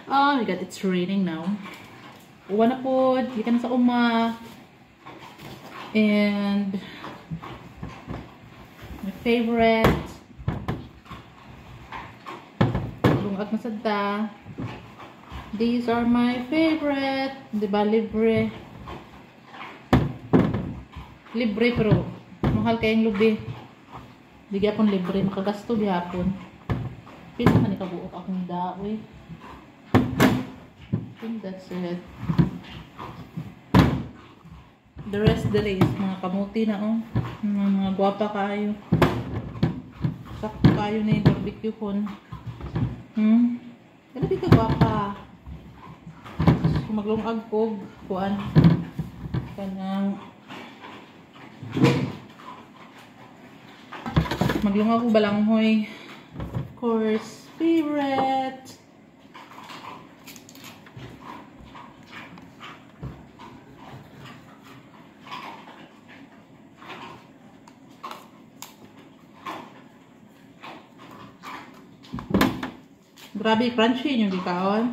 Oh my god, it's raining now. Uwan na po, gikan sa uma. And my favorite lungag masada. These are my favorite. Diba, libre. Libre pero mahal kayong lubi. Di gyapon libre, makagasto gyapon. Pila man ikabuok akong daoy. I think that's it. The rest dere is mga kamuti na oh. Mga gwapa kayo. Sakto kayo na yung barbecue kon. Grabe ka gwapa. Maglungag ko kuan kanang maglungag ko balanghoy. Of course, favorite. Grabe crunchy yung gikaon.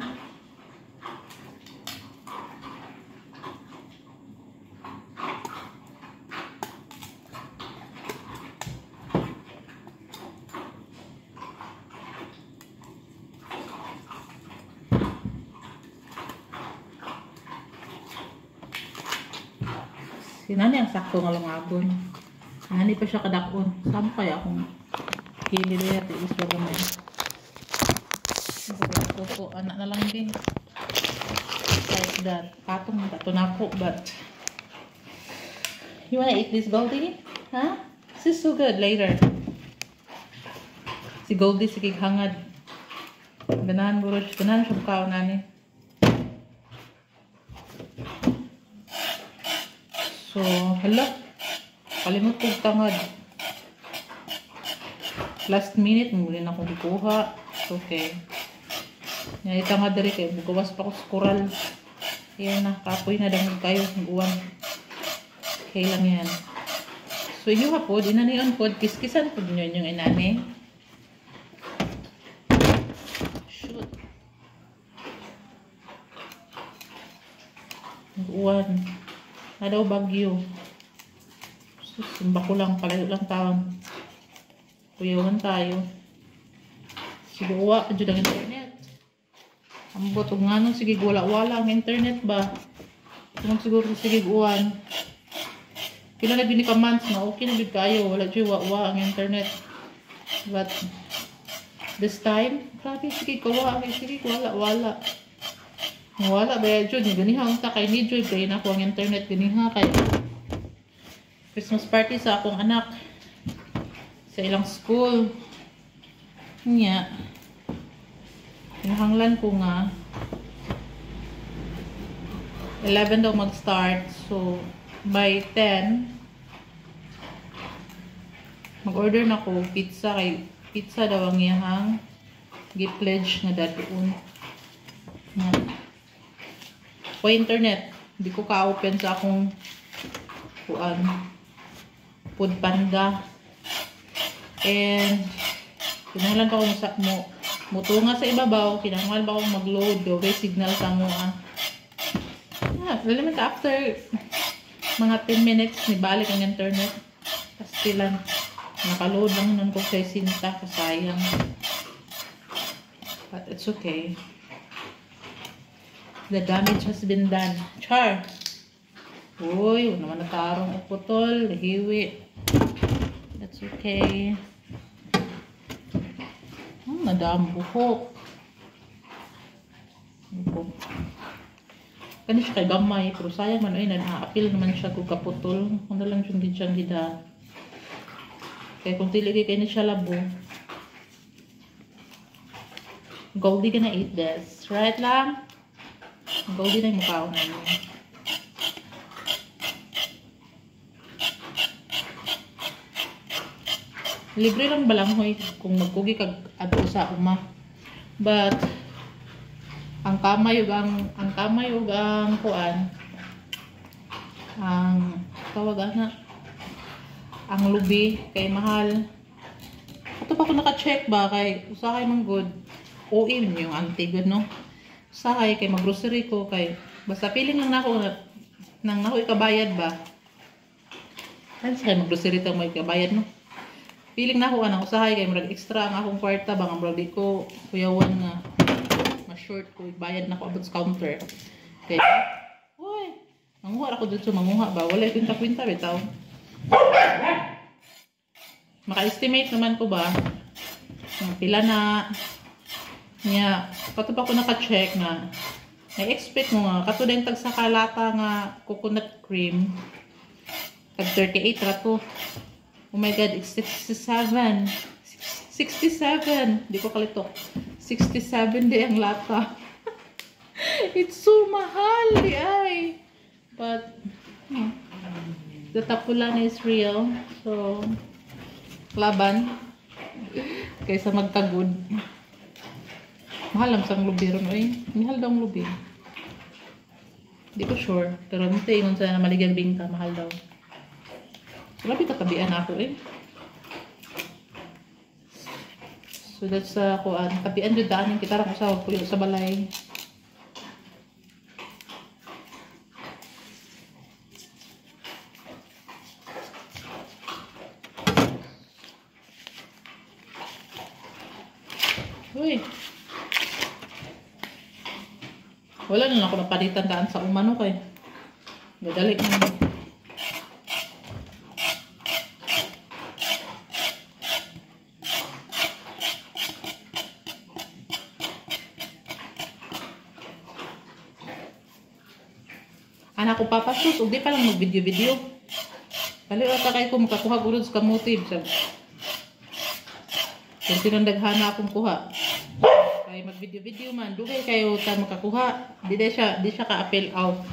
Sinani ang sakto nga lungagon. Nani pa siya kadakon. Saan kaya akong kilili at iswa gamay. Ko anak na lang din. Like that. Katong dato na ako, but you wanna eat this, Goldie? Huh? This is so good later. Si Goldie sige hangad. Ganahan buro siya. Ganahan siya mukha nani. So, hala. Kalimot ko tangad. Last minute, muli na akong ikuha. Okay. Yan, itangad rin kayo. Bugawas pa ko sa koral. Yan na. Kapoy na dangog kayo. Nag-uwan. Okay lang yan. So, yung hapod, inaniyon po. Kiskisan po nyo yung inani. Shoot. Nag-uwan. Na daw bagyo. Simba ko lang, palayo lang taon. Kuyawan tayo. Siguro ka dyan ang internet. Ang botong nga nung sige wala-wala ang internet ba? Kung siguro sige uwan. Kailan na bini ka months na okay na bid kayo. Wala dyan wa ang internet. But this time, grabe sige kawa. Sige wala-wala. Wala ba yun, ganiha ang takay ni Joy, kaya na ako ang internet, ganiha kay Christmas party sa akong anak sa ilang school. Nga, hinahanglan ko nga 11 daw mag-start, so by 10 mag-order na ko pizza, kay pizza daw ang iyahang gi-pledge nga datoon nga. O internet, hindi ko ka-open sa akong Food Panda. And kinahanglan pa akong mutunga sa ibabaw, kinahanglan pa akong mag-load, gawin signal sa mua. Alam mo, after mga 10 minutes, nibalik ang internet. Pastilan. Nakaload lang nun ko sa sinta, kasayang. But it's okay. The damage has been done. Char! Uy, naman natarong uputol. Hiwi. That's okay. Nadaan buhok. Kani siya kay gamay. Pero sayang man, ay, na-appeal naman siya kung kaputol. Kung na lang siyang gida. Kaya kung tiligay kayo na siya labo. Goldie gonna eat this. Right lang? Goldie na yung mukha ko na yun. Libre lang balanghoy kung magkugi kag ato sa uma. But ang kamay ug ang kuan ang tawag ana ang lubi kay mahal. Ato pa ko naka-check ba kay usahay man good. OA yung auntie good, no? Sahay kay mag-grocery ko kay basta feeling lang nako nang ako ikabayad ba. Ay sahay mag-grocery ta mo ikabayad, no? Feeling nako anang usahay kay murag extra ang akong kwarta ba nga murag di ko kuyawan nga ma-short ko bayad nako abot sa counter. Okay. Hoy, manguha ako dito manguha ba? Wala kwinta-kwinta bitaw. Maka-estimate naman ko ba ng pila na niya pato pa ko naka-check na na-expect mo nga kato din tag sa kalata nga coconut cream tag 38 rato. Oh my god, it's 67 di ko kalitok 67 di ang lata. It's so mahal di ay, but the tapulan is real, so laban kaysa magtagod. Mahal lang sang lubi ron oy. Mahal daw ang lubi. Di ko sure, pero nito ingon sa na maligang bingka mahal daw. Grabe katabian ako eh. So that's kuan tabian jud daan kita ra ko sa puyo sa balay. Uy. Wala na ako napalitan daan sa umano kay. Madali na. Anak ko papasus, ug di pa lang mag-video-video. Kali ata kay ko makakuha gud sa kamote sab. Kung tinandaghana akong kuha. Kay mag-video-video man, dugay kayo ta makakuha. Di siya ka-appeal out.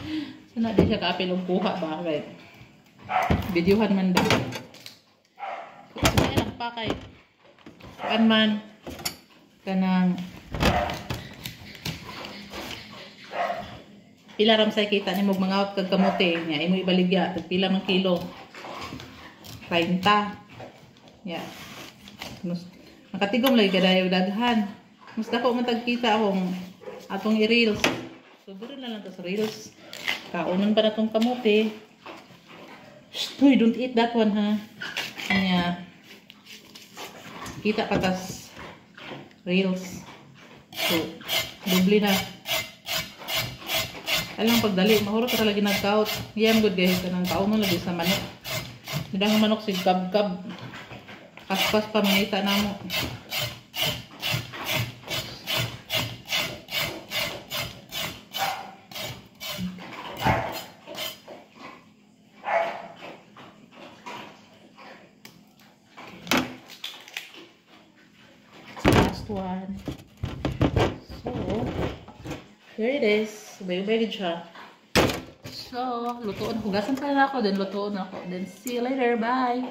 Sana di siya ka-appeal og kuha ba kay. Videohan man daw. Kasi lang pa kay kan man kanang pila ram say kita nimo mga kag kamote nya imo ibaligya tag pila man kilo 30 ya nakatigom lagi kadayo daghan mas dako man tag kita akong atong i-reels so duro na lang ta sa reels kaunon pa natong kamote. Uy, don't eat that one ha nya kita patas reels so dubli na. Alang pagdali, mahuro ka talaga nag-count. Yan good guys, kanang kaunon lagi sa manok. Nidang manok si gab-gab. Kaspas pa mangita na mo. Last one. So, here it is. Bayo-bayo siya. So, lutuon. Hugasan pa na ako. Then lutuon ako. Then see you later. Bye!